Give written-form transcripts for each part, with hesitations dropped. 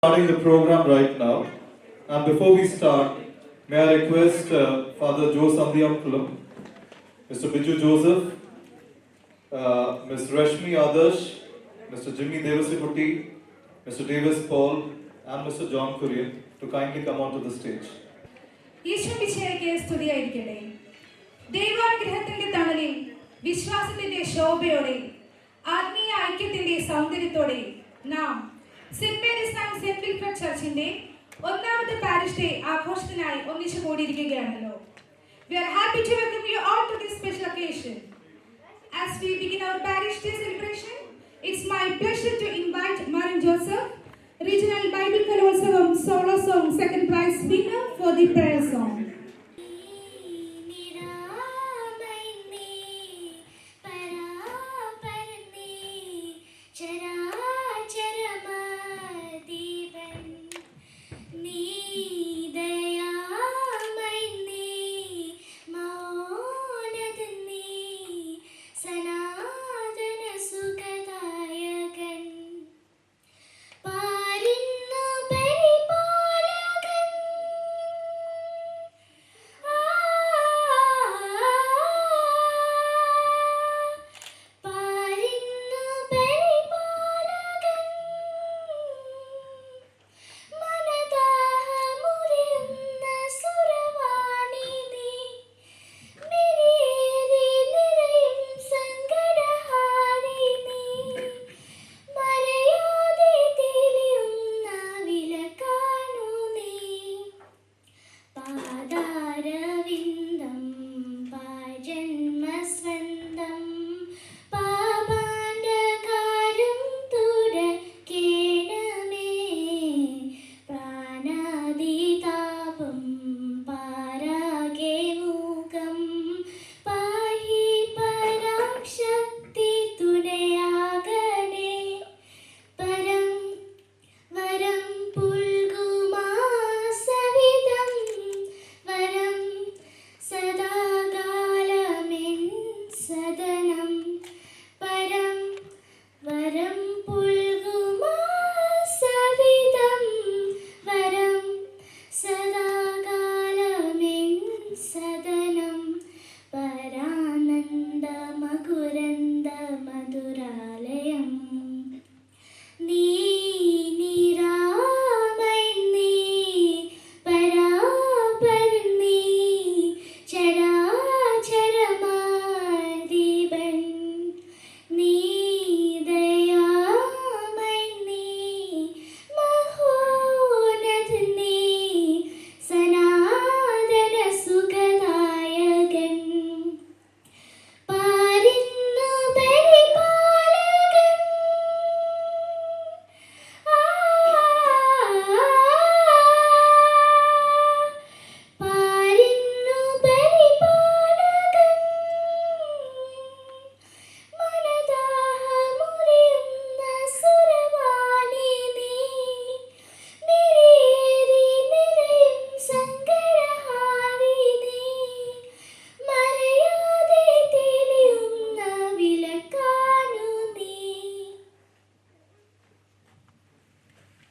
Starting the program right now. And before we start, may I request Father Joe Sandhyakulam, Mr. Biju Joseph, Ms. Rashmi Adarsh, Mr. Jimmy Devasikutti, Mr. Davis Paul, and Mr. John Kurian to kindly come onto the stage. ഈശ്വമിശിഹായ്ക്ക് സ്തുതിയായിരിക്കട്ടെ. ദൈവാനുഗ്രഹത്തിന്റെ തണലിൽ വിശ്വാസത്തിന്റെ ശോഭയോടെ ആത്മീയ ഐക്യത്തിന്റെ സൗന്ദര്യത്തോടെ നാം saint Mary's and saint Wilfred ചർച്ചിന്റെ ഒന്നാമത്തെ parish day ആഘോഷത്തിനായി ഒന്നിച്ചു കൂടിയിരിക്കുകയാണല്ലോ. We are happy to welcome you all to this special occasion. As we begin our parish day celebration, it's my pleasure to invite Marin Joseph, Regional Bible Kalotsavam Solo Song second prize winner for the prayer song.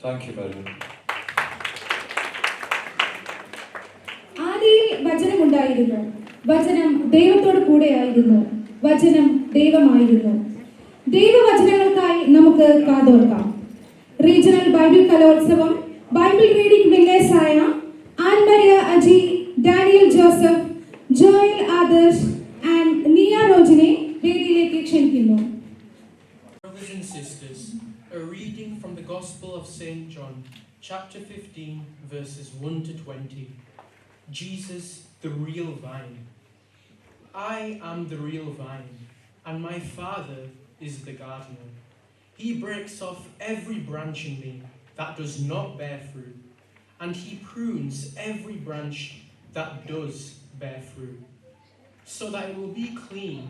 Thank you, Marin. ആദിയിൽ വചനമുണ്ടായിരുന്നു, വചനം ദൈവത്തോട് കൂടെയായിരുന്നു, വചനം ദൈവമായിരുന്നു. ദൈവവചനങ്ങൾക്കായി നമുക്ക് കാതോർക്കാം. Regional Bible കലോത്സവം Bible reading winners ആയ an Maria Aji, Daniel Joseph, Joel Adarsh and നിയ റോജിനെ വേദിയിലേക്ക് ക്ഷണിക്കുന്നു. Brothers and sisters, a reading from the Gospel of St. John, chapter 15, verses 1 to 20. Jesus, the real vine. I am the real vine, and my Father is the gardener. He breaks off every branch in me that does not bear fruit, and he prunes every branch that does bear fruit, so that it will be clean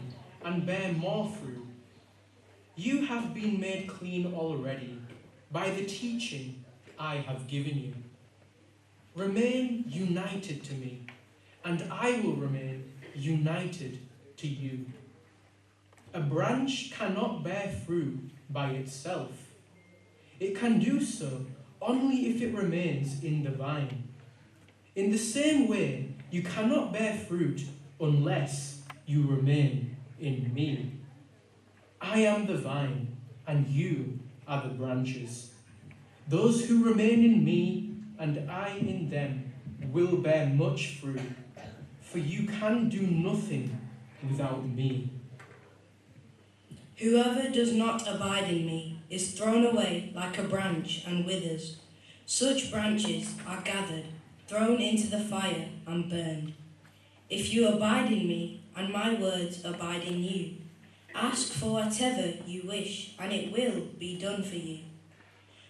and bear more fruit. You have been made clean already by the teaching I have given you. Remain united to me, and I will remain united to you. A branch cannot bear fruit by itself. It can do so only if it remains in the vine. In the same way, you cannot bear fruit unless you remain in me. I am the vine, and you are the branches. Those who remain in me and I in them will bear much fruit, for you can do nothing without me. Whoever does not abide in me is thrown away like a branch and withers. Such branches are gathered, thrown into the fire and burned. If you abide in me and my words abide in you, ask for whatever you wish and it will be done for you.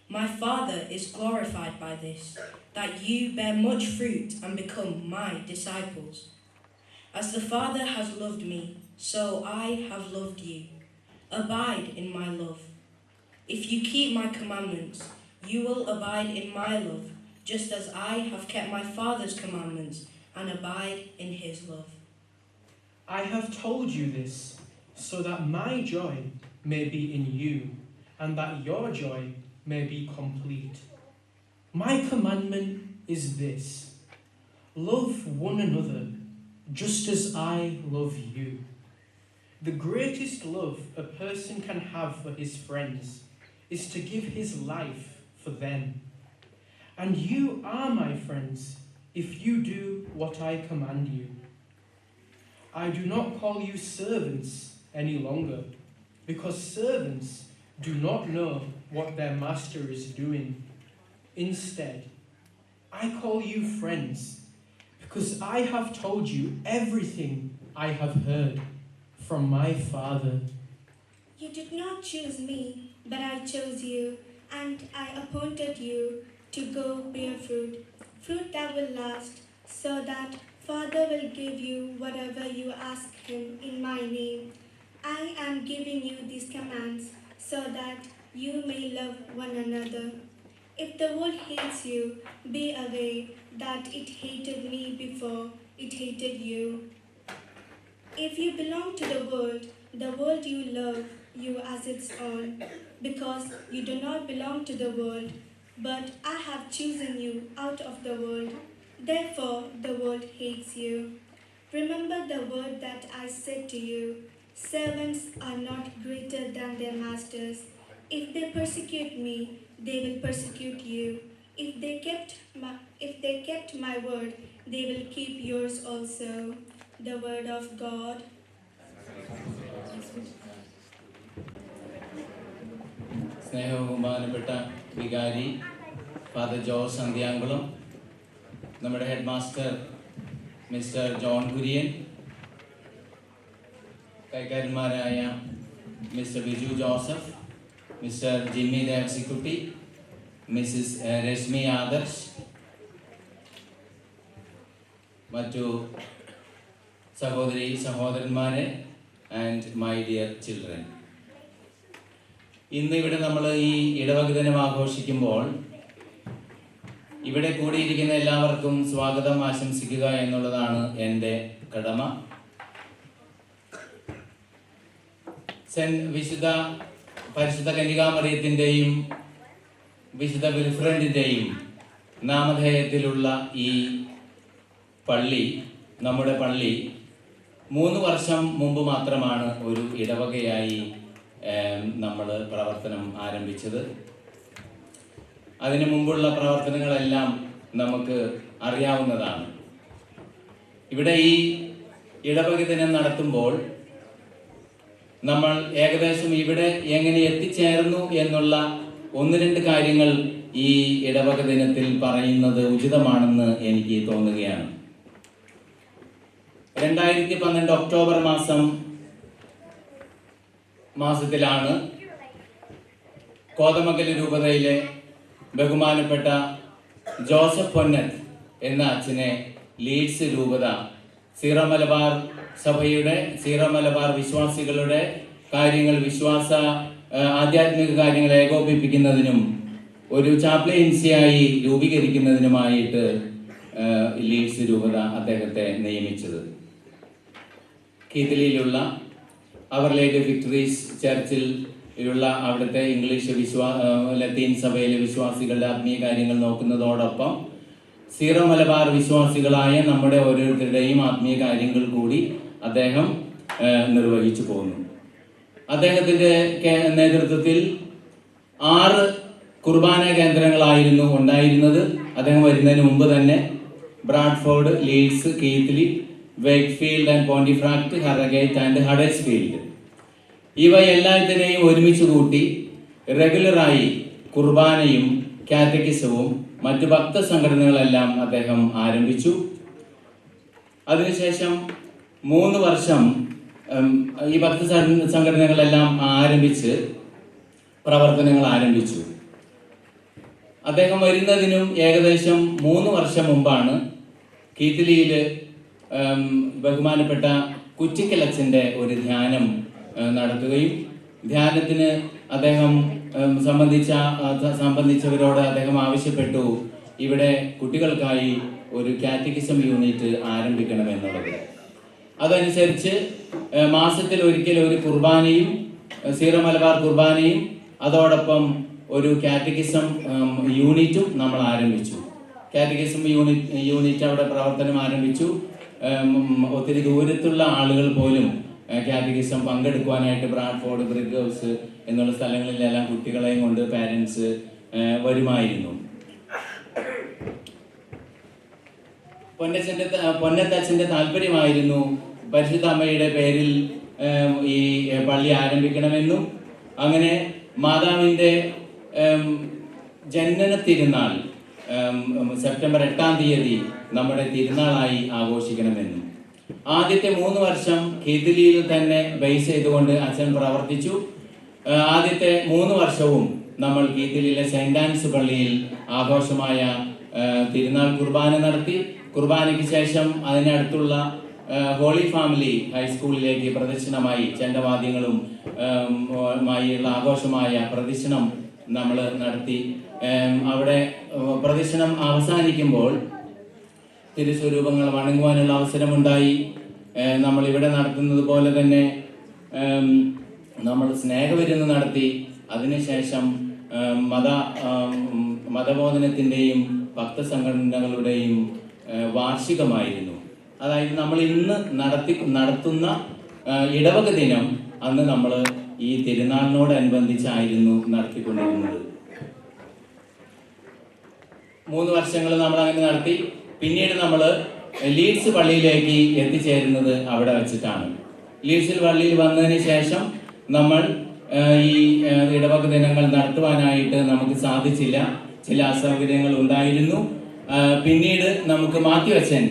My Father is glorified by this, that you bear much fruit and become my disciples. As the Father has loved me, so I have loved you. Abide in my love. If you keep my commandments, you will abide in my love, just as I have kept my Father's commandments and abide in his love. I have told you this, so that my joy may be in you, and that your joy may be complete. My commandment is this: love one another, just as I love you. The greatest love a person can have for his friends is to give his life for them. And you are my friends if you do what I command you. I do not call you servants any longer, because servants do not know what their master is doing. Instead, I call you friends, because I have told you everything I have heard from my Father. You did not choose me, but I chose you, and I appointed you to go bear fruit, fruit that will last, so that Father will give you whatever you ask him in my name. I am giving you these commands so that you may love one another. If the world hates you, be aware that it hated me before it hated you. If you belong to the world you love you as its own, because you do not belong to the world, but I have chosen you out of the world. Therefore, the world hates you. Remember the word that I said to you: servants are not greater than their masters. If they persecute me, they will persecute you. If they kept my word, they will keep yours also. The word of God. സ്നേഹബഹുമാനപ്പെട്ട വികാരി father Jose Anthyamkulam, നമ്മുടെ head master mister John Kurian, കൈക്കാരന്മാരായ mister Biju Joseph, mister Jimmy Devasikutty, Mrs Reshmi Adarsh, മറ്റു സഹോദരി സഹോദരന്മാരെ and my dear children, ഇന്ന് ഇവിടെ നമ്മൾ ഈ ഇടവക ദിനം ആഘോഷിക്കുമ്പോൾ ഇവിടെ കൂടിയിരിക്കുന്ന എല്ലാവർക്കും സ്വാഗതം ആശംസിക്കുക എന്നുള്ളതാണ് എൻ്റെ കടമ. പരിശുദ്ധ കന്യകാമറിയത്തിൻ്റെയും വിശുദ്ധ വിൽഫ്രണ്ടിൻ്റെയും നാമധേയത്തിലുള്ള ഈ പള്ളി, നമ്മുടെ പള്ളി 3 വർഷം മുമ്പ് മാത്രമാണ് ഒരു ഇടവകയായി നമ്മൾ പ്രവർത്തനം ആരംഭിച്ചത്. അതിനു മുമ്പുള്ള പ്രവർത്തനങ്ങളെല്ലാം നമുക്ക് അറിയാവുന്നതാണ്. ഇവിടെ ഈ ഇടവക ദിനം നടത്തുമ്പോൾ നമ്മൾ ഏകദേശം ഇവിടെ എങ്ങനെ എത്തിച്ചേർന്നു എന്നുള്ള 1-2 കാര്യങ്ങൾ ഈ ഇടവക ദിനത്തിൽ പറയുന്നത് ഉചിതമാണെന്ന് എനിക്ക് തോന്നുകയാണ്. 2012 ഒക്ടോബർ മാസത്തിലാണ് കോതമംഗലം രൂപതയിലെ ബഹുമാനപ്പെട്ട ജോസഫ് പൊന്നത്ത് എന്ന അച്ഛനെ ലീഡ്സ് രൂപത സീറോ മലബാർ സഭയുടെ, സീറോ മലബാർ വിശ്വാസികളുടെ കാര്യങ്ങൾ, ആധ്യാത്മിക കാര്യങ്ങൾ ഏകോപിപ്പിക്കുന്നതിനും ഒരു ചാപ്ലിൻസിയായി രൂപീകരിക്കുന്നതിനുമായിട്ട് ലീഡ്സ് രൂപത അദ്ദേഹത്തെ നിയമിച്ചത്. കീതലിയിലുള്ള അവർ ലേഡി വിക്ടറീസ് ചർച്ചിൽ ുള്ള അവിടുത്തെ ഇംഗ്ലീഷ് ലത്തീൻ സഭയിലെ വിശ്വാസികളുടെ ആത്മീയ കാര്യങ്ങൾ നോക്കുന്നതോടൊപ്പം സീറോ മലബാർ വിശ്വാസികളായ നമ്മുടെ ഓരോരുത്തരുടെയും ആത്മീയ കാര്യങ്ങൾ കൂടി അദ്ദേഹം നിർവഹിച്ചു പോകുന്നു. അദ്ദേഹത്തിൻ്റെ നേതൃത്വത്തിൽ 6 കുർബാന കേന്ദ്രങ്ങളായിരുന്നു ഉണ്ടായിരുന്നത്. അദ്ദേഹം വരുന്നതിന് മുമ്പ് തന്നെ Bradford, Leeds, Keighley, Wakefield and Pontefract, Harrogate and Huddersfield ഇവയെല്ലാത്തിനെയും ഒരുമിച്ച് കൂട്ടി റെഗുലറായി കുർബാനയും കാറ്റക്കിസവും മറ്റു ഭക്ത സംഘടനകളെല്ലാം അദ്ദേഹം ആരംഭിച്ചു. അതിനുശേഷം 3 വർഷം ഈ ഭക്ത സംഘടനകളെല്ലാം ആരംഭിച്ച് പ്രവർത്തനങ്ങൾ ആരംഭിച്ചു. അദ്ദേഹം വരുന്നതിനും ഏകദേശം 3 വർഷം മുമ്പാണ് കീത്ത്ലിയിൽ ബഹുമാനപ്പെട്ട കുറ്റിക്കലച്ചൻ്റെ ഒരു ധ്യാനം നടത്തുകയും ധ്യാനത്തിന് അദ്ദേഹം സംബന്ധിച്ചവരോട് അദ്ദേഹം ആവശ്യപ്പെട്ടു ഇവിടെ കുട്ടികൾക്കായി ഒരു കാറ്റക്കിസം യൂണിറ്റ് ആരംഭിക്കണമെന്നുള്ളത്. അതനുസരിച്ച് മാസത്തിൽ ഒരിക്കൽ ഒരു കുർബാനയും സീറോ മലബാർ കുർബാനയും അതോടൊപ്പം ഒരു കാറ്റക്കിസം യൂണിറ്റും നമ്മൾ ആരംഭിച്ചു. കാറ്റക്കിസം യൂണിറ്റ് അവിടെ പ്രവർത്തനം ആരംഭിച്ചു. ഒത്തിരി ദൂരത്തുള്ള ആളുകൾ പോലും കാറ്റക്കിസം പങ്കെടുക്കുവാനായിട്ട് ബ്രാഡ്ഫോർഡ്, ബ്രിഗ് ഹൗസ് എന്നുള്ള സ്ഥലങ്ങളിലെല്ലാം കുട്ടികളെയും കൊണ്ട് പാരൻസ് വരുമായിരുന്നു. പൊന്നത്തച്ഛൻ്റെ താല്പര്യമായിരുന്നു പരിശുദ്ധ അമ്മയുടെ പേരിൽ ഈ പള്ളി ആരംഭിക്കണമെന്നും അങ്ങനെ മാതാവിൻ്റെ ജനന തിരുനാൾ സെപ്റ്റംബർ 8-ാം തീയതി നമ്മുടെ തിരുനാളായി ആഘോഷിക്കണമെന്നും. ആദ്യത്തെ 3 വർഷം കീത്ത്ലിയിൽ തന്നെ ബേസ് ചെയ്തുകൊണ്ട് അച്ഛൻ പ്രവർത്തിച്ചു. ആദ്യത്തെ 3 വർഷവും നമ്മൾ കീത്ത്ലിയിലെ സെയിന്റ് ആൻസ് പള്ളിയിൽ ആഘോഷമായ തിരുനാൾ കുർബാന നടത്തി. കുർബാനയ്ക്ക് ശേഷം അതിനടുത്തുള്ള ഹോളി ഫാമിലി ഹൈസ്കൂളിലേക്ക് പ്രദക്ഷിണമായി ചെണ്ടവാദ്യങ്ങളും മായുള്ള ആഘോഷമായ പ്രദക്ഷിണം നമ്മൾ നടത്തി. അവിടെ പ്രദക്ഷിണം അവസാനിക്കുമ്പോൾ തിരുസ്വരൂപങ്ങൾ വണങ്ങുവാനുള്ള അവസരമുണ്ടായി. നമ്മൾ ഇവിടെ നടത്തുന്നത് പോലെ തന്നെ നമ്മൾ സ്നേഹവിരുന്ന് നടത്തി. അതിനുശേഷം മതബോധനത്തിൻ്റെയും ഭക്തസംഘടനകളുടെയും വാർഷികമായിരുന്നു. അതായത് നമ്മൾ ഇന്ന് നടത്തുന്ന ഇടവക ദിനം അന്ന് നമ്മൾ ഈ തിരുനാളിനോടനുബന്ധിച്ചായിരുന്നു നടത്തിക്കൊണ്ടിരുന്നത്. 3 വർഷങ്ങൾ നമ്മൾ അങ്ങനെ നടത്തി. പിന്നീട് നമ്മൾ ലീഡ്സ് പള്ളിയിലേക്ക് എത്തിച്ചേരുന്നത് അവിടെ വെച്ചിട്ടാണ്. ലീഡ്സിൽ പള്ളിയിൽ വന്നതിന് ശേഷം നമ്മൾ ഈ ഇടവക ദിനങ്ങൾ നടത്തുവാനായിട്ട് നമുക്ക് സാധിച്ചില്ല. ചില അസൗകര്യങ്ങൾ ഉണ്ടായിരുന്നു. പിന്നീട് നമുക്ക് മാത്യു അച്ഛൻ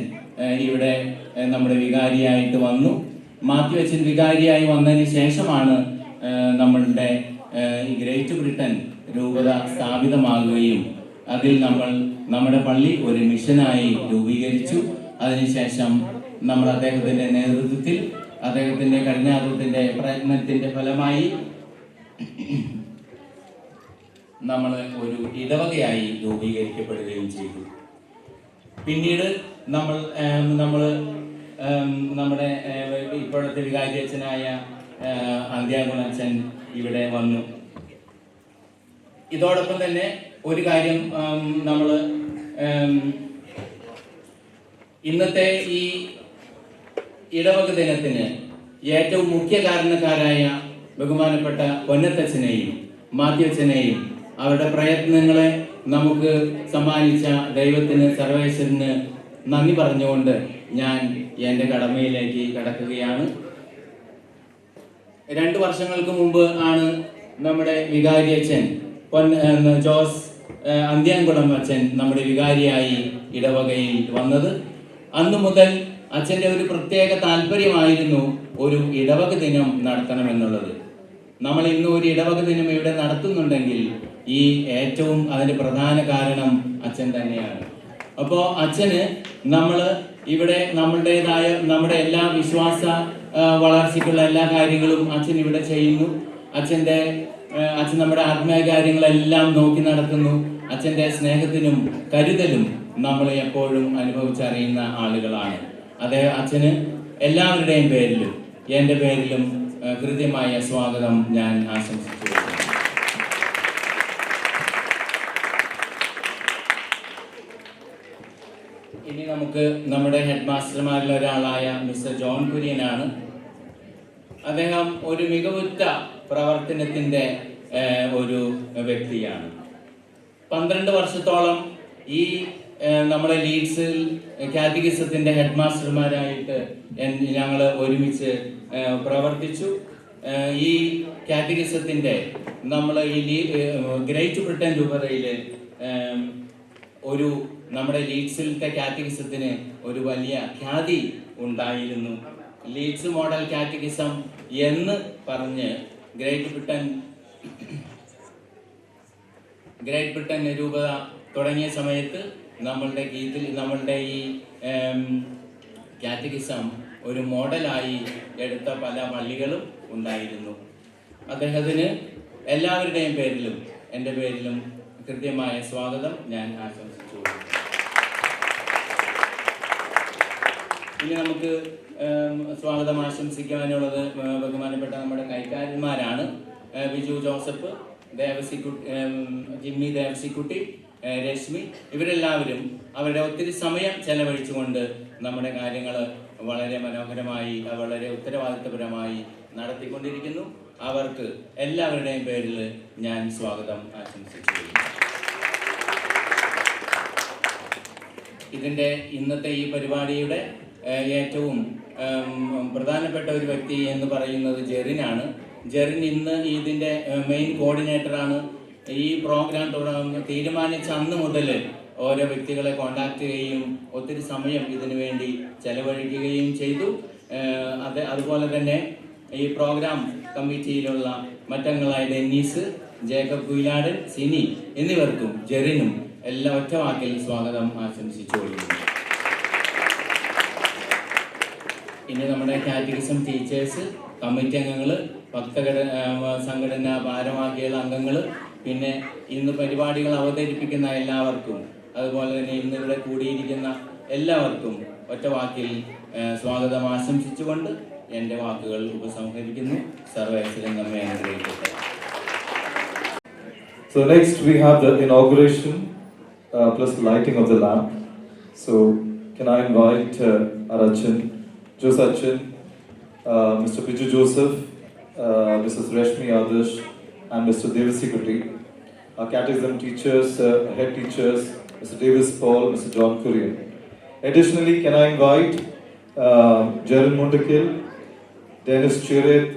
ഇവിടെ നമ്മുടെ വികാരിയായിട്ട് വന്നു. മാത്യു അച്ഛൻ വികാരിയായി വന്നതിന് ശേഷമാണ് നമ്മളുടെ ഈ ഗ്രേറ്റ് ബ്രിട്ടൻ രൂപത സ്ഥാപിതമാകുകയും അതിൽ നമ്മൾ നമ്മുടെ പള്ളി ഒരു മിഷനായി രൂപീകരിച്ചു. അതിനുശേഷം നമ്മൾ അദ്ദേഹത്തിൻ്റെ നേതൃത്വത്തിൽ അദ്ദേഹത്തിൻ്റെ കഠിനാധ്വാനത്തിൻ്റെ പ്രയത്നത്തിൻ്റെ ഫലമായി നമ്മൾ ഒരു ഇടവകയായി രൂപീകരിക്കപ്പെടുകയും ചെയ്തു. പിന്നീട് നമ്മുടെ ഇപ്പോഴത്തെ വികാരി അച്ഛനായ അന്ത്യാകുളം അച്ഛൻ ഇവിടെ വന്നു. ഇതോടൊപ്പം തന്നെ ഒരു കാര്യം നമ്മൾ ഇന്നത്തെ ഈ ഇടവക ദിനത്തിന് ഏറ്റവും മുഖ്യ കാരണക്കാരായ ബഹുമാനപ്പെട്ട പൊന്നത്തച്ഛനെയും മാത്യച്ഛനെയും അവരുടെ പ്രയത്നങ്ങളെ നമുക്ക് സമ്മാനിച്ച ദൈവത്തിന്, സർവേശ്വരന് നന്ദി പറഞ്ഞുകൊണ്ട് ഞാൻ എൻ്റെ കടമയിലേക്ക് കടക്കുകയാണ്. 2 വർഷങ്ങൾക്ക് മുമ്പ് ആണ് നമ്മുടെ വികാരി അച്ഛൻ ജോസ് അന്ത്യാൻകുളം അച്ഛൻ നമ്മുടെ വികാരിയായി ഇടവകയിൽ വന്നത്. അന്നു മുതൽ അച്ഛൻ്റെ ഒരു പ്രത്യേക താല്പര്യമായിരുന്നു ഒരു ഇടവക ദിനം നടത്തണമെന്നുള്ളത്. നമ്മൾ ഇന്ന് ഒരു ഇടവക ദിനം ഇവിടെ നടത്തുന്നുണ്ടെങ്കിൽ ഈ ഏറ്റവും അതിൻ്റെ പ്രധാന കാരണം അച്ഛൻ തന്നെയാണ്. അപ്പോൾ അച്ഛന് നമ്മൾ ഇവിടെ നമ്മളുടേതായ നമ്മുടെ എല്ലാ വിശ്വാസ വളർച്ചയ്ക്കുള്ള എല്ലാ കാര്യങ്ങളും അച്ഛൻ ഇവിടെ ചെയ്യുന്നു. അച്ഛൻ നമ്മുടെ ആത്മീയ കാര്യങ്ങളെല്ലാം നോക്കി നടത്തുന്നു. അച്ഛൻ്റെ സ്നേഹത്തിനും കരുതലും നമ്മൾ എപ്പോഴും അനുഭവിച്ചറിയുന്ന ആളുകളാണ്. അച്ഛന് എല്ലാവരുടെയും പേരിലും എൻ്റെ പേരിലും ഹൃദ്യമായ സ്വാഗതം ഞാൻ ആശംസിച്ചു. ഇനി നമുക്ക് നമ്മുടെ ഹെഡ് മാസ്റ്റർമാരിൽ ഒരാളായ മിസ്റ്റർ ജോൺ കുര്യനാണ്. അദ്ദേഹം ഒരു മികവുറ്റ പ്രവർത്തനത്തിൻ്റെ ഒരു വ്യക്തിയാണ്. 12 വർഷത്തോളം ഈ നമ്മുടെ ലീഡ്സിൽ കാറ്റഗിസത്തിൻ്റെ ഹെഡ് മാസ്റ്റർമാരായിട്ട് ഞങ്ങൾ ഒരുമിച്ച് പ്രവർത്തിച്ചു. ഈ കാറ്റഗിസത്തിൻ്റെ നമ്മൾ ഈ ഗ്രേറ്റ് ബ്രിട്ടൻ രൂപതയിൽ ഒരു നമ്മുടെ ലീഡ്സിലത്തെ കാറ്റഗിസത്തിന് ഒരു വലിയ ഖ്യാതി ഉണ്ടായിരുന്നു. ലീഡ്സ് മോഡൽ കാറ്റഗിസം എന്ന് പറഞ്ഞ് ഗ്രേറ്റ് ബ്രിട്ടൻ രൂപത തുടങ്ങിയ സമയത്ത് നമ്മളുടെ ഈ കാറ്റഗിസം ഒരു മോഡലായി എടുത്ത പല പള്ളികളും ഉണ്ടായിരുന്നു. അദ്ദേഹത്തിന് എല്ലാവരുടെയും പേരിലും എൻ്റെ പേരിലും കൃത്യമായ സ്വാഗതം ഞാൻ ആശംസിച്ചു. ഇനി നമുക്ക് സ്വാഗതം ആശംസിക്കാനുള്ളത് ബഹുമാനപ്പെട്ട നമ്മുടെ കൈക്കാരന്മാരാണ്. ബിജു ജോസഫ്, ജിമ്മി ദേവസിക്കുട്ടി, രശ്മി, ഇവരെല്ലാവരും അവരുടെ ഒത്തിരി സമയം ചെലവഴിച്ചുകൊണ്ട് നമ്മുടെ കാര്യങ്ങൾ വളരെ മനോഹരമായി വളരെ ഉത്തരവാദിത്തപരമായി നടത്തിക്കൊണ്ടിരിക്കുന്നു. അവർക്ക് എല്ലാവരുടെയും പേരിൽ ഞാൻ സ്വാഗതം ആശംസിച്ചു. ഇതിൻ്റെ ഇന്നത്തെ ഈ പരിപാടിയുടെ ഏറ്റവും പ്രധാനപ്പെട്ട ഒരു വ്യക്തി എന്ന് പറയുന്നത് ജെറിനാണ്. ജെറിൻ ഇന്ന് ഇതിൻ്റെ മെയിൻ കോർഡിനേറ്ററാണ്. ഈ പ്രോഗ്രാം തീരുമാനിച്ച അന്ന് മുതൽ ഓരോ വ്യക്തികളെ കോണ്ടാക്ട് ചെയ്യുകയും ഒത്തിരി സമയം ഇതിനു വേണ്ടി ചെലവഴിക്കുകയും ചെയ്തു. അതുപോലെ തന്നെ ഈ പ്രോഗ്രാം കമ്മിറ്റിയിലുള്ള മറ്റംഗങ്ങളായ ഡെന്നീസ്, ജേക്കബ് കുയിലാടൻ, സിനി എന്നിവർക്കും ജെറിനും എല്ലാ ഒറ്റവാക്കിൽ സ്വാഗതം ആശംസിച്ചുകൊള്ളുന്നു. ഇനി നമ്മുടെ കാറ്റഗിസം ടീച്ചേഴ്സ്, കമ്മിറ്റി അംഗങ്ങൾ, സംഘടനാ ഭാരവാഹികൾ അംഗങ്ങൾ, പിന്നെ ഇന്ന് പരിപാടികൾ അവതരിപ്പിക്കുന്ന എല്ലാവർക്കും, അതുപോലെ തന്നെ ഇന്നിവിടെ കൂടിയിരിക്കുന്ന എല്ലാവർക്കും ഒറ്റവാക്കിൽ സ്വാഗതം ആശംസിച്ചുകൊണ്ട് എൻ്റെ വാക്കുകൾ ഉപസംഹരിക്കുന്നു. സർവേശ്വരൻ നമ്മെ അനുഗ്രഹിക്കട്ടെ. So next we have the inauguration plus lighting of the lamp. So can I invite Arachin, Josachin, Mr. Biju Joseph, Mrs. Reshmi Adarsh, and Mr. Devasi Kuti, our catechism teachers, head teachers, Mr. Davis Paul, Mr. John Kurian. Additionally, can I invite Jaren Mundakil, Dennis Chiret,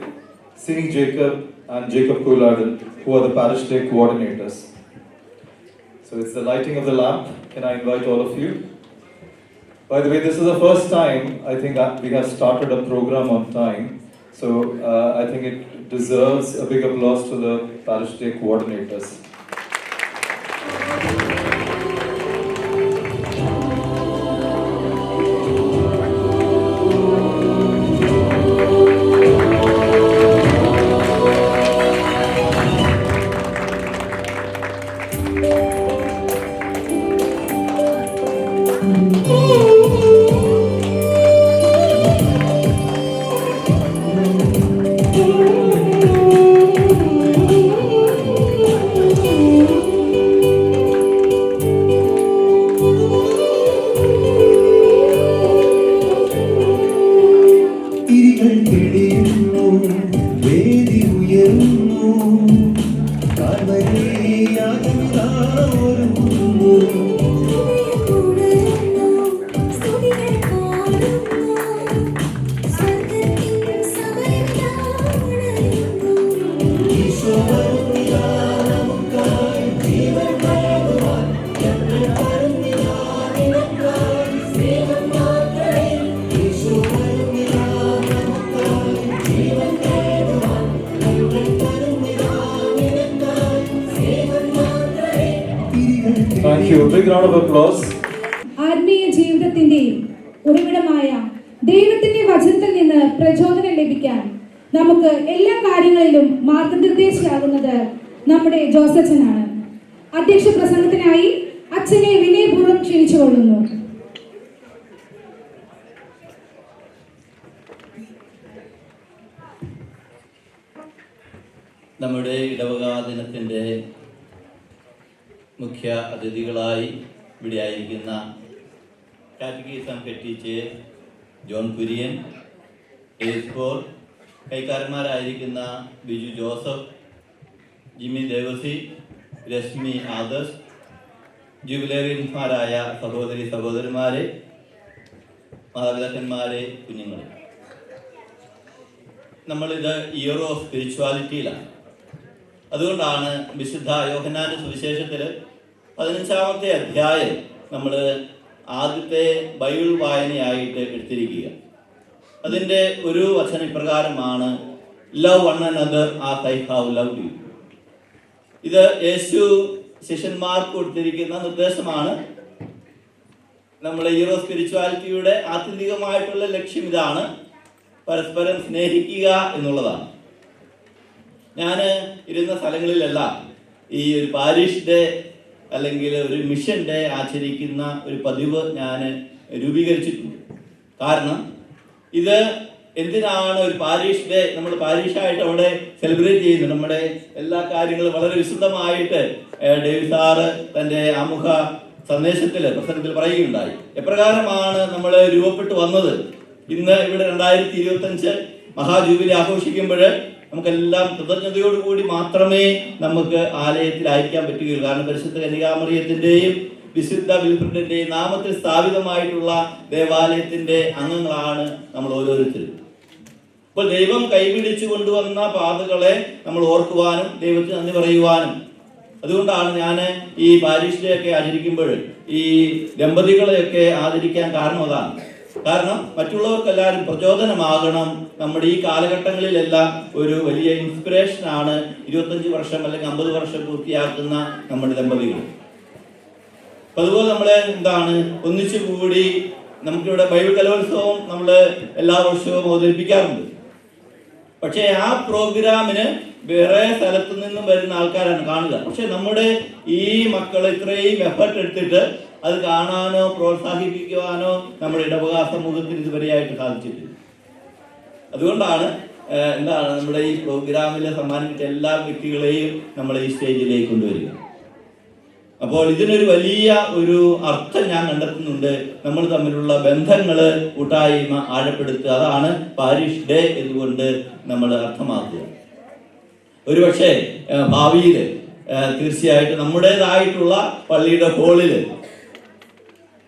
Sini Jacob, and Jacob Kuiladen, who are the parish day coordinators. So it's the lighting of the lamp. Can I invite all of you? By the way, this is the first time I think we have started a program on time. So I think it deserves a big applause to the parish day coordinators. Thank you. A big round of applause. ആത്മീയ ജീവിതത്തിന്റെയും ഉറവിടമായ ദൈവത്തിന്റെ വചനത്തിൽ നിന്ന് പ്രചോദനം ലഭിക്കാൻ നമുക്ക് എല്ലാ കാര്യങ്ങളിലും മാർഗനിർദ്ദേശിയാകുന്നത് നമ്മുടെ ജോസച്ചനാണ്. അധ്യക്ഷ പ്രസംഗത്തിനായി അച്ഛനെ വിനയപൂർവ്വം ക്ഷണിച്ചുകൊള്ളുന്നു. നമ്മുടെ ഇടവകാ ദിനത്തിൻ്റെ മുഖ്യ അതിഥികളായി ഇവിടെ ആയിരിക്കുന്ന catechism head teacher John Kurian, എസ്പോൾ, കൈക്കാരന്മാരായിരിക്കുന്ന ബിജു ജോസഫ്, ജിമ്മി ദേവസി, രശ്മി ആദർശ്, ജൂബിലേറിയന്മാരായ സഹോദരി സഹോദരന്മാരെ, മാതാപിതാക്കന്മാരെ, കുഞ്ഞുങ്ങളെ, നമ്മളിത് ഇയർ ഓഫ് സ്പിരിച്വാലിറ്റിയിലാണ്. അതുകൊണ്ടാണ് വിശുദ്ധ യോഹന്നാന്റെ സുവിശേഷത്തിൽ 15-ാമത്തെ അധ്യായം നമ്മൾ ആദ്യത്തെ ബൈബിൾ വായനയായിട്ട് എടുത്തിരിക്കുക. അതിൻ്റെ ഒരു വചനം ഇപ്രകാരമാണ്: love one another as I have loved U. ഇത് യേശു ശിഷ്യന്മാർക്ക് കൊടുത്തിരിക്കുന്ന നിർദ്ദേശമാണ്. നമ്മുടെ ഇയർ ഓഫ് സ്പിരിച്വാലിറ്റിയുടെ ആത്യന്തികമായിട്ടുള്ള ലക്ഷ്യം ഇതാണ്: പരസ്പരം സ്നേഹിക്കുക എന്നുള്ളതാണ്. ഞാൻ ഇരുന്ന സ്ഥലങ്ങളിലെല്ലാം ഈ ഒരു പാരിഷ് ഡേ അല്ലെങ്കിൽ ഒരു മിഷൻ ഡേ ആചരിക്കുന്ന ഒരു പതിവ് ഞാൻ രൂപീകരിച്ചിട്ടുണ്ട്. കാരണം ഇത് എന്തിനാണ് ഒരു പാരിഷ് ഡേ നമ്മൾ പാരിഷായിട്ട് അവിടെ സെലിബ്രേറ്റ് ചെയ്യുന്നത്? നമ്മുടെ എല്ലാ കാര്യങ്ങളും വളരെ വിശുദ്ധമായിട്ട് ഡേവിഡ് സാറ് തൻ്റെ ആമുഖ സന്ദേശത്തിൽ പ്രസംഗത്തിൽ പറയുകയുണ്ടായി. എപ്രകാരമാണ് നമ്മൾ രൂപപ്പെട്ടു വന്നത്? ഇന്ന് ഇവിടെ 2025 മഹാജൂബിലി ആഘോഷിക്കുമ്പോൾ നമുക്കെല്ലാം കൃതജ്ഞതയോടുകൂടി മാത്രമേ നമുക്ക് ആലയത്തിൽ അയക്കാൻ പറ്റുകയുള്ളൂ. കാരണം പരിശുദ്ധ കന്യകാമറിയത്തിൻ്റെയും വിശുദ്ധ വിൽഫ്രഡിൻ്റെയും നാമത്തിൽ സ്ഥാപിതമായിട്ടുള്ള ദേവാലയത്തിൻ്റെ അംഗങ്ങളാണ് നമ്മൾ ഓരോരുത്തരും. അപ്പോൾ ദൈവം കൈപിടിച്ചു കൊണ്ടുവന്ന പാതകളെ നമ്മൾ ഓർക്കുവാനും ദൈവത്തിന് നന്ദി പറയുവാനും, അതുകൊണ്ടാണ് ഞാൻ ഈ പാരിഷ് ഡേ ഒക്കെ ആചരിക്കുമ്പോൾ ഈ ദമ്പതികളെയൊക്കെ ആദരിക്കാൻ കാരണം അതാണ്. കാരണം മറ്റുള്ളവർക്കെല്ലാവരും പ്രചോദനമാകണം. നമ്മുടെ ഈ കാലഘട്ടങ്ങളിലെല്ലാം ഒരു വലിയ ഇൻസ്പിറേഷനാണ് 25 വർഷം അല്ലെങ്കിൽ 50 വർഷം പൂർത്തിയാക്കുന്ന നമ്മുടെ ദമ്പതികൾ. അപ്പം അതുപോലെ നമ്മൾ എന്താണ് ഒന്നിച്ചു കൂടി നമുക്കിവിടെ ബൈബിൾ കലോത്സവം നമ്മൾ എല്ലാ വർഷവും അവതരിപ്പിക്കാറുണ്ട്. പക്ഷേ ആ പ്രോഗ്രാമിന് വേറെ സ്ഥലത്തു നിന്നും വരുന്ന ആൾക്കാരാണ് കാണുക. പക്ഷെ നമ്മുടെ ഈ മക്കൾ ഇത്രയും എഫർട്ട് എടുത്തിട്ട് അത് കാണാനോ പ്രോത്സാഹിപ്പിക്കുവാനോ നമ്മുടെ ഇടവകാ സമൂഹത്തിന് ഇതുവരെയായിട്ട് സാധിച്ചിട്ടില്ല. അതുകൊണ്ടാണ് നമ്മുടെ ഈ പ്രോഗ്രാമിൽ സമ്മാനിച്ച എല്ലാ വ്യക്തികളെയും നമ്മൾ ഈ സ്റ്റേജിലേക്ക് കൊണ്ടുവരിക. അപ്പോൾ ഇതിനൊരു വലിയ ഒരു അർത്ഥം ഞാൻ കണ്ടെത്തുന്നുണ്ട്. നമ്മൾ തമ്മിലുള്ള ബന്ധങ്ങൾ കൂട്ടായ്മ ആഴപ്പെടുത്തുക, അതാണ് പാരിഷ് ഡേ എന്നുകൊണ്ട് നമ്മൾ അർത്ഥമാക്കുക. ഒരുപക്ഷെ ഭാവിയിൽ തീർച്ചയായിട്ടും നമ്മുടേതായിട്ടുള്ള പള്ളിയുടെ ഹോളിൽ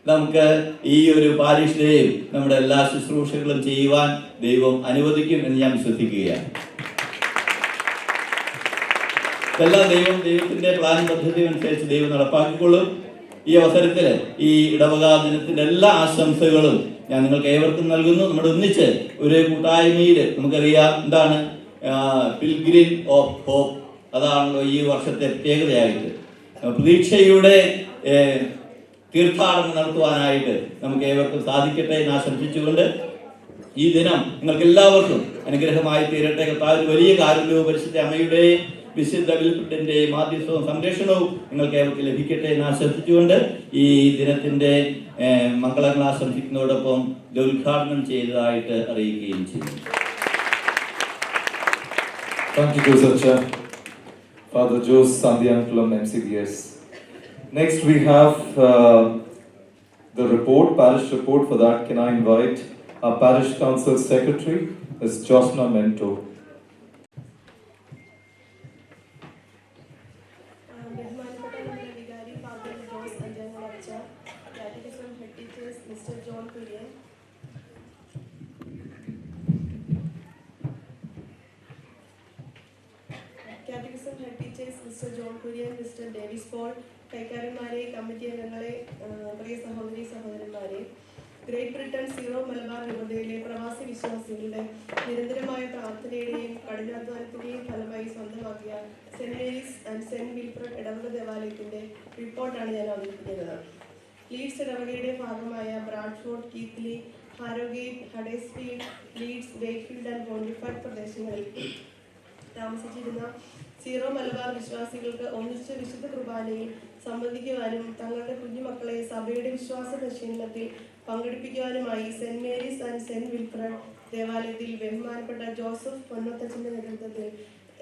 നമുക്ക് ഈ ഒരു പാരിഷ് ഡേയും നമ്മുടെ എല്ലാ ശുശ്രൂഷകളും ചെയ്യുവാൻ ദൈവം അനുവദിക്കും എന്ന് ഞാൻ വിശ്വസിക്കുകയാണ്. ഇതെല്ലാം ദൈവത്തിന്റെ പ്ലാൻ പദ്ധതി അനുസരിച്ച് ദൈവം നടപ്പാക്കിക്കൊള്ളും. ഈ അവസരത്തിൽ ഈ ഇടവകാ ദിനത്തിന്റെ എല്ലാ ആശംസകളും ഞാൻ നിങ്ങൾക്ക് ഏവർക്കും നൽകുന്നു. നമ്മുടെ ഒന്നിച്ച് ഒരു കൂട്ടായ്മയിൽ നമുക്കറിയാം എന്താണ് പിൽഗ്രിം ഓഫ് ഹോപ്പ്, അതാണല്ലോ ഈ വർഷത്തെ പ്രത്യേകതയായിട്ട്. പ്രതീക്ഷയുടെ തീർത്ഥാടനം നടത്തുവാനായിട്ട് നമുക്ക് ഏവർക്കും സാധിക്കട്ടെ എന്ന് ആശംസിച്ചുകൊണ്ട് ഈ ദിനം നിങ്ങൾക്ക് എല്ലാവർക്കും അനുഗ്രഹമായി തീരട്ടെ. കർത്താവിന്റെ വലിയ കാരുണ്യവും പരിശുദ്ധ അമ്മയുടെ വിശുദ്ധ വിൽഫ്രഡിന്റെ മാധ്യസ്ഥവും സംരക്ഷണവും നിങ്ങൾക്ക് ഏവർക്ക് ലഭിക്കട്ടെ എന്ന് ആശംസിച്ചുകൊണ്ട് ഈ ദിനത്തിന്റെ മംഗളങ്ങൾ ആശംസിക്കുന്നതോടൊപ്പം ഉദ്ഘാടനം ചെയ്തതായിട്ട് അറിയിക്കുകയും ചെയ്യുന്നു. Thank you, Joseph. Father Jose Sandhyankulam, MCBS. Next we have the report, parish report. For that, can I invite our parish council secretary, Ms. Josna Mento. ബഹുമാനപ്പെട്ട നമ്മുടെ വികാരി ഫാദർ ജോസ് അഞ്ചാംകുളച്ച, catechism head teachers mister John Kurian, catechism head teachers mister John Kurian, mister Davis Paul, കൈക്കാരന്മാരെ, committee അംഗങ്ങളെ, പ്രിയ സഹോദരി സഹോദരന്മാരെ, great Britain zero Malabar രൂപതയിലെ പ്രവാസി വിശ്വാസികളുടെ നിരന്തരമായ പ്രാർത്ഥനയുടെയും കഠിനാധ്വാനത്തിന്റെയും ഫലമായി സ്വന്തമാക്കിയ saint Mary's and saint Wilfred ഇടവക ദേവാലയത്തിന്റെ റിപ്പോർട്ടാണ് ഞാൻ അവതരിപ്പിക്കുന്നത്. ലീഡ്സ് ഇടവകയുടെ ഭാഗമായ Bradford, കീത്ത്ലി, Harrogate, ഹഡേഴ്സ്ഫീൽഡ്, Leeds, Wakefield and പോണ്ടിഫൈഡ് പ്രദേശങ്ങളിൽ താമസിച്ചിരുന്ന സീറോ മലബാർ വിശ്വാസികൾക്ക് ഒന്നിച്ച് വിശുദ്ധ കുർബാനയിൽ സംബന്ധിക്കുവാനും തങ്ങളുടെ കുഞ്ഞുമക്കളെ സഭയുടെ വിശ്വാസ പരിശീലനത്തിൽ പങ്കെടുപ്പിക്കുവാനുമായി saint Mary's and saint Wilfred ദേവാലയത്തിൽ ബഹുമാനപ്പെട്ട ജോസഫ് പൊന്നത്തച്ഛന്റെ നേതൃത്വത്തിൽ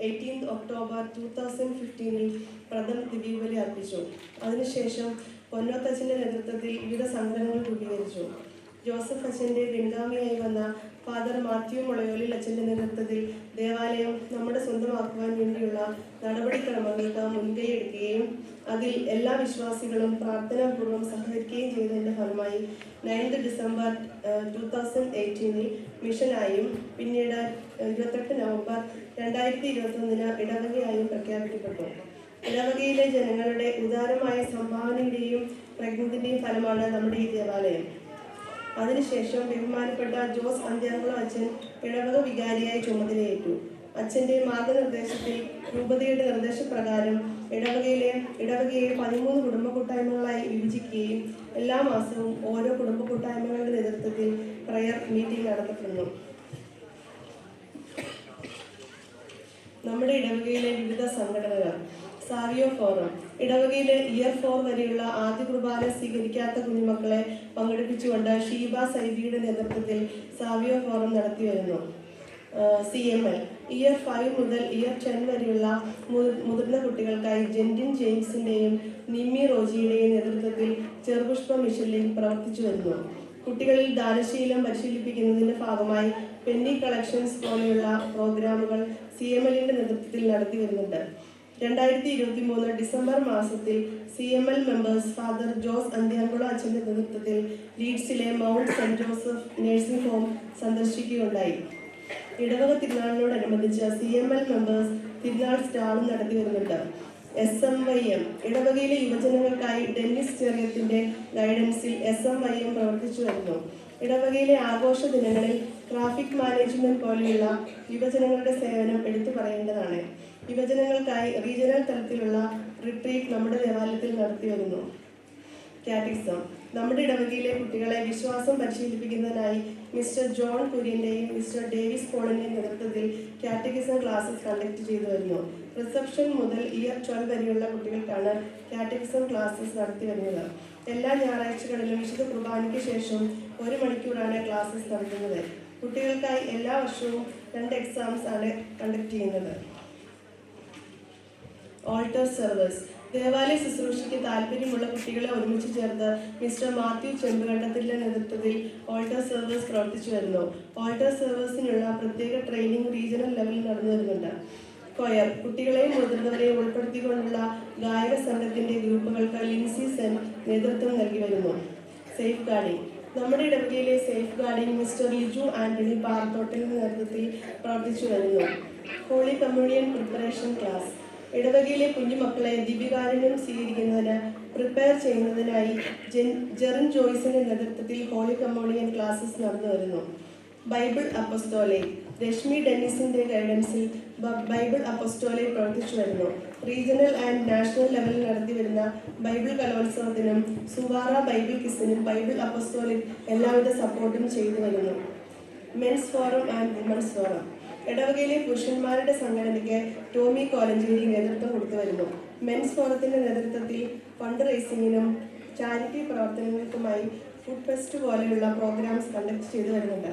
18 ഒക്ടോബർ 2015 പ്രഥമ ദിവ്യബലി അർപ്പിച്ചു. അതിനുശേഷം പൊന്നോത്തച്ഛൻ്റെ നേതൃത്വത്തിൽ വിവിധ സംഘടനകൾ രൂപീകരിച്ചു. ജോസഫ് അച്ഛൻ്റെ പിൻഗാമിയായി വന്ന ഫാദർ മാത്യു മുളയോലിൽ അച്ഛൻ്റെ നേതൃത്വത്തിൽ ദേവാലയം നമ്മുടെ സ്വന്തമാക്കുവാൻ വേണ്ടിയുള്ള നടപടിക്രമങ്ങൾക്ക് മുൻകൈയെടുക്കുകയും അതിൽ എല്ലാ വിശ്വാസികളും പ്രാർത്ഥനാപൂർവ്വം സഹകരിക്കുകയും ചെയ്തതിൻ്റെ ഫലമായി 9 ഡിസംബർ 2018 മിഷനായും പിന്നീട് 28 നവംബർ 2021 ഇടവകയായും പ്രഖ്യാപിക്കപ്പെട്ടു. ഇടവകയിലെ ജനങ്ങളുടെ ഉദാരമായ സംഭാവനയുടെയും പ്രയത്നത്തിൻ്റെയും ഫലമാണ് നമ്മുടെ ഈ ദേവാലയം. അതിനുശേഷം ബഹുമാനപ്പെട്ട ജോസ് അന്ത്യാംകുളം അച്ഛൻ ഇടവക വികാരിയായി ചുമതലയേറ്റു. അച്ഛൻ്റെ മാർഗനിർദ്ദേശത്തിൽ രൂപതയുടെ നിർദ്ദേശപ്രകാരം ഇടവകയെ 13 കുടുംബ കൂട്ടായ്മകളായി വിഭജിക്കുകയും എല്ലാ മാസവും ഓരോ കുടുംബ കൂട്ടായ്മകളുടെ നേതൃത്വത്തിൽ പ്രയർ മീറ്റിംഗ് നടത്തപ്പെടുന്നു. നമ്മുടെ ഇടവകയിലെ വിവിധ സംഘടനകൾ. Savio forum. ഇടവകയിലെ ഇയർ 4 വരെയുള്ള ആദ്യ കുർബാന സ്വീകരിക്കാത്ത കുഞ്ഞുമക്കളെ പങ്കെടുപ്പിച്ചുകൊണ്ട് ഷീബ സൈബിയുടെ നേതൃത്വത്തിൽ സാവിയോ ഫോറം നടത്തി വരുന്നു. CML. ഇയർ 5 മുതൽ ഇയർ 10 വരെയുള്ള മുതിർന്ന കുട്ടികൾക്കായി ജെൻറ്റിൻ ജെയിംസിൻ്റെയും നിമ്മി റോജിയുടെയും നേതൃത്വത്തിൽ ചെറുപുഷ്പ മിഷനിൽ പ്രവർത്തിച്ചു വരുന്നു. കുട്ടികളിൽ ദാനശീലം പരിശീലിപ്പിക്കുന്നതിൻ്റെ ഭാഗമായി പെന്നി കളക്ഷൻസ് പോലെയുള്ള പ്രോഗ്രാമുകൾ CMLൻ്റെ നേതൃത്വത്തിൽ നടത്തി വരുന്നുണ്ട്. 2023 ഡിസംബർ മാസത്തിൽ CML members father Jose Anthyamkulam അച്ഛൻ്റെ നേതൃത്വത്തിൽ ലീഡ്സിലെ mount saint Joseph nursing home സന്ദർശിക്കുകയുണ്ടായി. ഇടവക തിരുനാളിനോടനുബന്ധിച്ച് CML മെമ്പേഴ്സ് തിരുനാൾ സ്റ്റാളും നടത്തി വരുന്നുണ്ട്. SMYM. ഇടവകയിലെ യുവജനങ്ങൾക്കായി ഡെന്നിസ് ചെറിയത്തിൻ്റെ ഗൈഡൻസിൽ SMYM പ്രവർത്തിച്ചു വരുന്നു. ഇടവകയിലെ ആഘോഷ ദിനങ്ങളിൽ ട്രാഫിക് മാനേജ്മെന്റ് പോലെയുള്ള യുവജനങ്ങളുടെ സേവനം എടുത്തു പറയേണ്ടതാണ്. യുവജനങ്ങൾക്കായി റീജിയണൽ തലത്തിലുള്ള റിട്രീറ്റ് നമ്മുടെ ദേവാലയത്തിൽ നടത്തി വരുന്നു. കാറ്റക്കിസം. നമ്മുടെ ഇടവകയിലെ കുട്ടികളെ വിശ്വാസം പരിശീലിപ്പിക്കുന്നതിനായി മിസ്റ്റർ ജോൺ കുര്യൻ്റെയും മിസ്റ്റർ ഡേവിസ് പോളിൻ്റെയും നേതൃത്വത്തിൽ കാറ്റക്കിസം ക്ലാസ്സസ് കണ്ടക്ട് ചെയ്തു വരുന്നു. റിസപ്ഷൻ മുതൽ ഇയർ 12 വരെയുള്ള കുട്ടികൾക്കാണ് കാറ്റക്കിസം ക്ലാസ്സസ് നടത്തി വരുന്നത്. എല്ലാ ഞായറാഴ്ചകളിലും വിശുദ്ധ കുർബാനയ്ക്ക് ശേഷം 1 മണിക്കൂറാണ് ക്ലാസ്സസ് നടത്തുന്നത്. കുട്ടികൾക്കായി എല്ലാ വർഷവും 2 എക്സാംസ് ആണ് കണ്ടക്ട് ചെയ്യുന്നത്. Alter service. ദേവാലയ ശുശ്രൂഷയ്ക്ക് താല്പര്യമുള്ള കുട്ടികളെ ഒരുമിച്ച് ചേർത്ത് മിസ്റ്റർ മാത്യു ചെമ്പുകണ്ടത്തിൻ്റെ നേതൃത്വത്തിൽ ഓൾട്ടർ സർവീസ് പ്രവർത്തിച്ചു വരുന്നു. ഓൾട്ടർ സർവീസിനുള്ള പ്രത്യേക ട്രെയിനിങ് റീജിയണൽ ലെവലിൽ നടന്നു വരുന്നുണ്ട്. കൊയർ. കുട്ടികളെയും മുതിർന്നവരെയും ഉൾപ്പെടുത്തിക്കൊണ്ടുള്ള ഗായക സംഘത്തിൻ്റെ ഗ്രൂപ്പുകൾക്ക് ലിൻസി സെൻ നേതൃത്വം നൽകി വരുന്നു. Safeguarding. നമ്മുടെ ഇടവകയിലെ safeguarding mister Liju Antony പാറത്തോട്ടലിൻ്റെ നേതൃത്വത്തിൽ പ്രവർത്തിച്ചു വരുന്നു. Holy communion preparation class. ഇടവകയിലെ കുഞ്ഞുമക്കളെ ദിവ്യകാരുണ്യം സ്വീകരിക്കുന്നതിന് പ്രിപ്പയർ ചെയ്യുന്നതിനായി ജെറിൻ ജോയ്സിന്റെ നേതൃത്വത്തിൽ ഹോളി കമ്മ്യൂണിയൻ ക്ലാസ്സസ് നടന്നു വരുന്നു. Bible apostolate. രശ്മി ഡെന്നിസിന്റെ ഗൈഡൻസിൽ ബൈബിൾ അപ്പസ്തോലെ പ്രവർത്തിച്ചു വരുന്നു. റീജിയണൽ ആൻഡ് നാഷണൽ ലെവലിൽ നടത്തി വരുന്ന ബൈബിൾ കലോത്സവത്തിനും സുവാറ ബൈബിൾ കിസിനും ബൈബിൾ അപ്പസ്തോലിക് എല്ലാവിധ സപ്പോർട്ടും ചെയ്തു വരുന്നു. Men's forum and women's forum. ഇടവകയിലെ പുരുഷന്മാരുടെ സംഘടനയ്ക്ക് ടോമി കോലഞ്ചേരി നേതൃത്വം കൊടുത്തു വരുന്നു. മെൻസ് ഫോറത്തിന്റെ നേതൃത്വത്തിൽ ഫണ്ട് റേസിങ്ങിനും ചാരിറ്റി പ്രവർത്തനങ്ങൾക്കുമായി ഫുഡ് ഫെസ്റ്റ് പോലെയുള്ള പ്രോഗ്രാംസ് കണ്ടക്ട് ചെയ്തു വരുന്നുണ്ട്.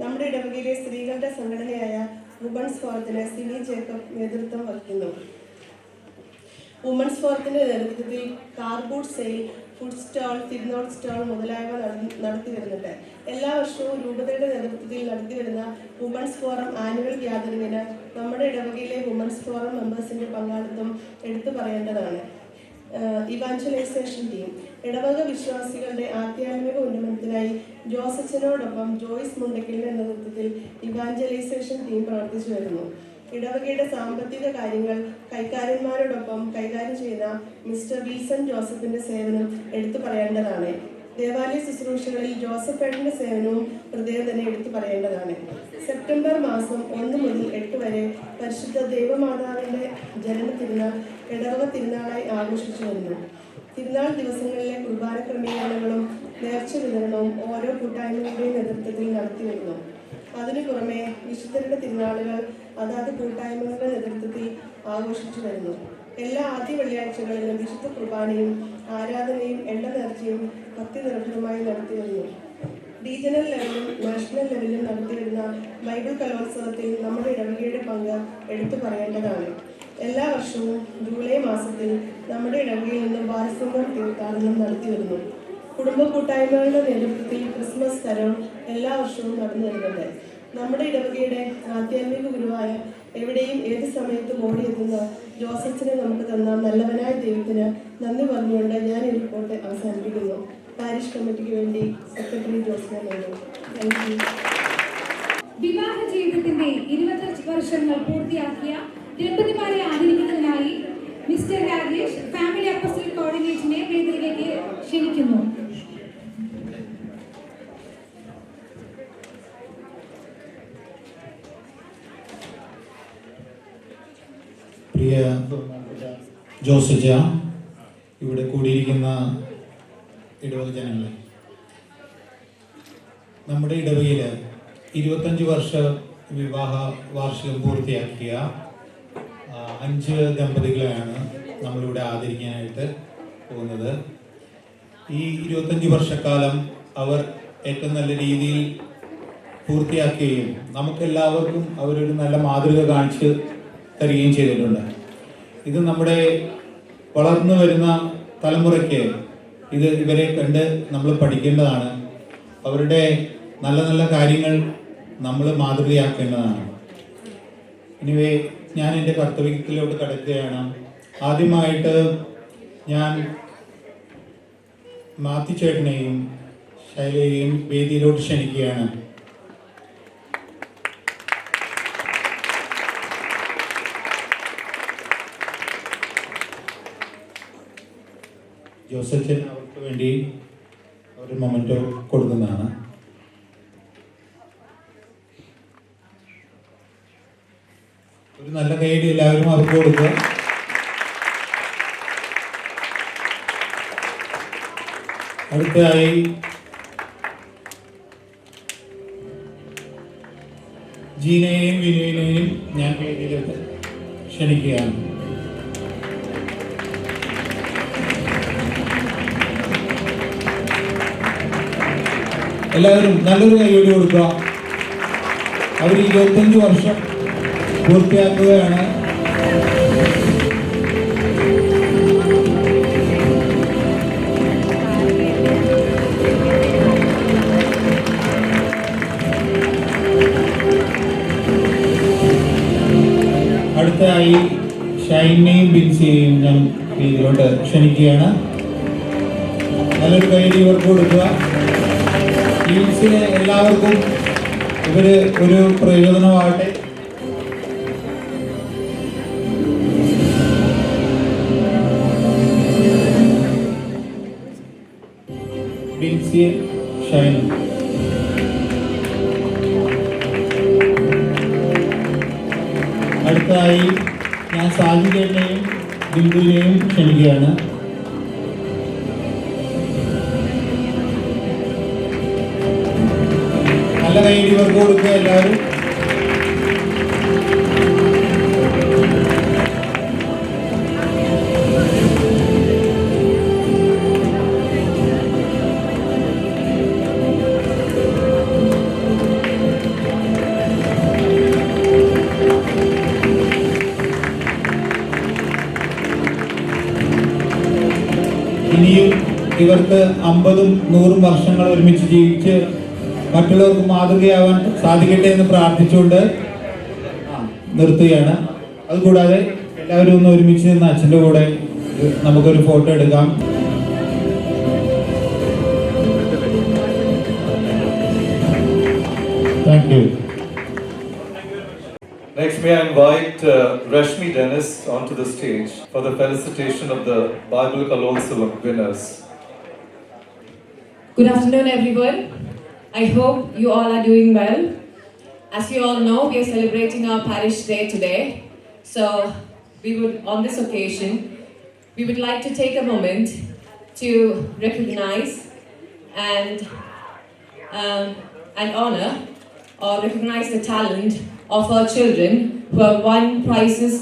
നമ്മുടെ ഇടവകയിലെ സ്ത്രീകളുടെ സംഘടനയായ വുമൻസ് ഫോറത്തിന് സിനി ജേക്കബ് നേതൃത്വം വഹിക്കുന്നു. വുമൻസ് ഫോറത്തിന്റെ നേതൃത്വത്തിൽ കാർബോർഡ് സെയിൽ, ഫുഡ് സ്റ്റാൾ, തിരുനാൾ സ്റ്റാൾ മുതലായവ നടത്തി വരുന്നുണ്ട്. എല്ലാ വർഷവും രൂപതയുടെ നേതൃത്വത്തിൽ നടത്തി വരുന്ന വുമൻസ് ഫോറം ആനുവൽ ഗ്യാതറിങ്ങിന് നമ്മുടെ ഇടവകയിലെ വുമൻസ് ഫോറം മെമ്പേഴ്സിന്റെ പങ്കാളിത്തം എടുത്തു പറയേണ്ടതാണ്. Evangelisation team. ഇടവക വിശ്വാസികളുടെ ആധ്യാത്മിക ഉന്നമനത്തിനായി ജോസച്ചനോടൊപ്പം ജോയ്സ് മുണ്ടക്കലിന്റെ നേതൃത്വത്തിൽ ഇവാഞ്ചലൈസേഷൻ ടീം പ്രവർത്തിച്ചു വരുന്നു. ഇടവകയുടെ സാമ്പത്തിക കാര്യങ്ങൾ കൈക്കാരന്മാരോടൊപ്പം കൈകാര്യം ചെയ്യുന്ന മിസ്റ്റർ വിൽസൺ ജോസഫിന്റെ സേവനം എടുത്തു പറയേണ്ടതാണ്. ദേവാലയ ശുശ്രൂഷകളിൽ ജോസഫ് ഏട്ടന്റെ സേവനവും പ്രത്യേകം തന്നെ എടുത്തു പറയേണ്ടതാണ്. സെപ്റ്റംബർ മാസം 1 മുതൽ 8 വരെ പരിശുദ്ധ ദൈവമാതാവിന്റെ ജനന തിരുനാൾ ഇടവക തിരുനാളായി ആഘോഷിച്ചു വരുന്നു. തിരുനാൾ ദിവസങ്ങളിലെ കുർബാന ക്രമീകരണങ്ങളും നേർച്ച വിതരണവും ഓരോ കൂട്ടായ്മകളുടെയും നേതൃത്വത്തിൽ നടത്തി വരുന്നു. അതിനു പുറമെ വിശുദ്ധരുടെ തിരുനാളുകൾ അതാത് കൂട്ടായ്മകളുടെ നേതൃത്വത്തിൽ ആഘോഷിച്ചു വരുന്നു. എല്ലാ ആദ്യ വെള്ളിയാഴ്ചകളിലും വിശുദ്ധ കുർബാനയും ആരാധനയും എണ്ണ നേർച്ചയും ഭക്തി നിർഭരമായി നടത്തി വരുന്നു. റീജിയണൽ ലെവലിലും നാഷണൽ ലെവലിലും നടത്തിവരുന്ന ബൈബിൾ കലോത്സവത്തിൽ നമ്മുടെ ഇടവകയുടെ പങ്ക് എടുത്തു പറയേണ്ടതാണ്. എല്ലാ വർഷവും ജൂലൈ മാസത്തിൽ നമ്മുടെ ഇടവകയിൽ നിന്നും ബാലസിംഗം തീർത്ഥാടനം നടത്തിവരുന്നു. കുടുംബ കൂട്ടായ്മകളുടെ നേതൃത്വത്തിൽ ക്രിസ്മസ് കരോൾ എല്ലാ വർഷവും നടന്നു വരുന്നുണ്ട്. നമ്മുടെ ഇടവകയുടെ ആധ്യാത്മിക ഗുരുവായ എവിടെയും ഏത് സമയത്തും ഓടിയെത്തുന്ന ജോസഫിനെ നമുക്ക് തന്ന നല്ലവനായ ദൈവത്തിന് നന്ദി പറഞ്ഞുകൊണ്ട് ഞാൻ ഈ റിപ്പോർട്ട് അവസാനിപ്പിക്കുന്നു. പാരിഷ് കമ്മിറ്റിക്ക് വേണ്ടി സെക്രട്ടറി ജോസ്ന നൽകും. Thank you. വിവാഹ ജീവിതത്തിന്റെ 25 വർഷങ്ങൾ പൂർത്തിയാക്കിയ ദമ്പതിമാരെ ആദരിക്കുന്നതിനായി മിസ്റ്റർ രാജേഷ് ഫാമിലി അപ്പോസ്റ്റൽ കോർഡിനേറ്ററിനെ വേദിയിലേക്ക് ക്ഷണിക്കുന്നു. പ്രിയ ജോസജ, ഇവിടെ കൂടിയിരിക്കുന്ന ഇടവക ജനങ്ങളെ, നമ്മുടെ ഇടവകയിൽ 25 വർഷ വിവാഹ വാർഷികം പൂർത്തിയാക്കിയ 5 ദമ്പതികളെയാണ് നമ്മളിവിടെ ആദരിക്കാനായിട്ട് പോകുന്നത്. ഈ 25 വർഷക്കാലം അവർ ഏറ്റവും നല്ല രീതിയിൽ പൂർത്തിയാക്കുകയും നമുക്കെല്ലാവർക്കും അവരൊരു നല്ല മാതൃക കാണിച്ച് തരികയും ചെയ്തിട്ടുണ്ട്. ഇത് നമ്മുടെ വളർന്നു വരുന്ന തലമുറയ്ക്ക് ഇവരെ കണ്ട് നമ്മൾ പഠിക്കേണ്ടതാണ്. അവരുടെ നല്ല നല്ല കാര്യങ്ങൾ നമ്മൾ മാതൃകയാക്കേണ്ടതാണ്. എനിവേ, ഞാൻ എൻ്റെ കർത്തവ്യത്തിലോട്ട് കടക്കുകയാണ്. ആദ്യമായിട്ട് ഞാൻ മാത്യു ചേട്ടനെയും ശൈലയെയും വേദിയിലോട്ട് ക്ഷണിക്കുകയാണ്. ജോസഫിന് അവർക്ക് വേണ്ടി ഒരു മൊമെന്റോ കൊടുക്കുന്നതാണ്. ഒരു നല്ല കൈയ്യടി എല്ലാവരും അവർക്ക് കൊടുക്കുക. അടുത്തതായി ജീനയെയും വിനുവിനെയും ഞാൻ വേദിയിലേക്ക് ക്ഷണിക്കുകയാണ്. എല്ലാവരും നല്ലൊരു കൈയ്യടി കൊടുക്കുക. അവർ 25 വർഷം പൂർത്തിയാക്കുകയാണ്. അടുത്തതായി ഷൈനെയും ബിൻസിയെയും ഞാൻ ഇതിലോട്ട് ക്ഷണിക്കുകയാണ്. നല്ലൊരു കൈയ്യടി ഇവർക്ക് കൊടുക്കുക. ബിൻസിന് എല്ലാവർക്കും ഇവര് ഒരു പ്രയോജനമാകട്ടെ. ബിൻസി, ഷൈൻ. അടുത്തതായി ഞാൻ സാജിദേവിനെയും ബിന്ദുവിനെയും ക്ഷണിക്കുകയാണ്. നല്ല കൈയ്യടി ഇവർക്ക് കൊടുക്കുക എല്ലാവരും. ഇനിയും ഇവർക്ക് 50ഉം 100ഉം വർഷങ്ങൾ ഒരുമിച്ച് ജീവിച്ച് മറ്റുള്ളവർക്ക് മാതൃകയാവാൻ സാധിക്കട്ടെ എന്ന് പ്രാർത്ഥിച്ചുകൊണ്ട് നിർത്തുകയാണ്. അതുകൂടാതെ എല്ലാവരും ഒന്ന് ഒരുമിച്ച് നിന്ന് അച്ഛൻ്റെ കൂടെ നമുക്കൊരു ഫോട്ടോ എടുക്കാം. Thank you. Next, may I invite Rashmi Dennis onto the stage for the felicitation of the Bible Kalolsavam winners. Good afternoon, everyone. I hope you all are doing well. As you all know, we are celebrating our parish day today. So, on this occasion, we would like to take a moment to recognize and honor or recognize the talent of our children who have won prizes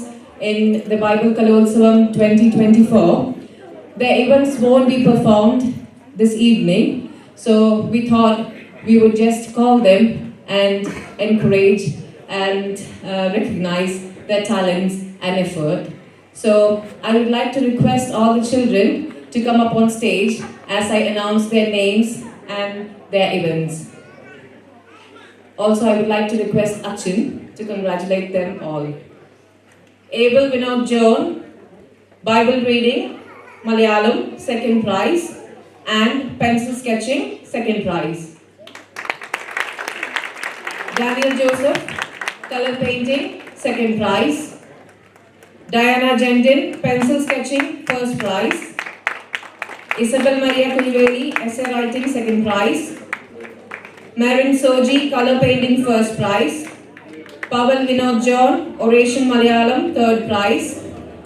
in the Bible Kalolsavam 2024. Their events won't be performed this evening, so we thought we would just call them and encourage and recognize their talents and effort. So I would like to request all the children to come up on stage as I announce their names and their events. Also, I would like to request Achin to congratulate them all. Abel Vinod John, Bible reading, Malayalam, second prize, and pencil sketching, second prize. Daniel Joseph, color painting, second prize. Diana Jendin, pencil sketching, first prize. Isabel Maria Kuliveri, essay writing, second prize. Marin Soji, color painting, first prize. Pavel Vinod John, oration Malayalam, third prize.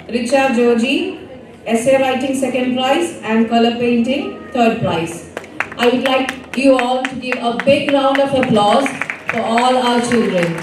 Richa Georgie, essay writing, second prize, and color painting, third prize. I would like you all to give a big round of applause for all our children.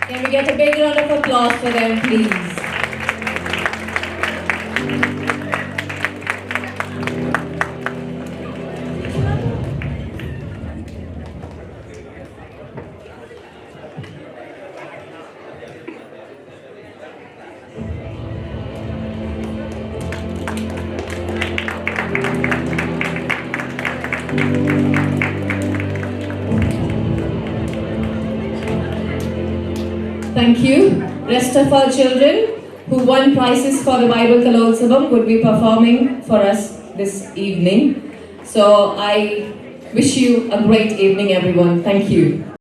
Can we get a big round of applause for them, please? Thank you. Rest of our children who won prizes for the Bible Kalotsavam would be performing for us this evening. So I wish you a great evening, everyone. Thank you.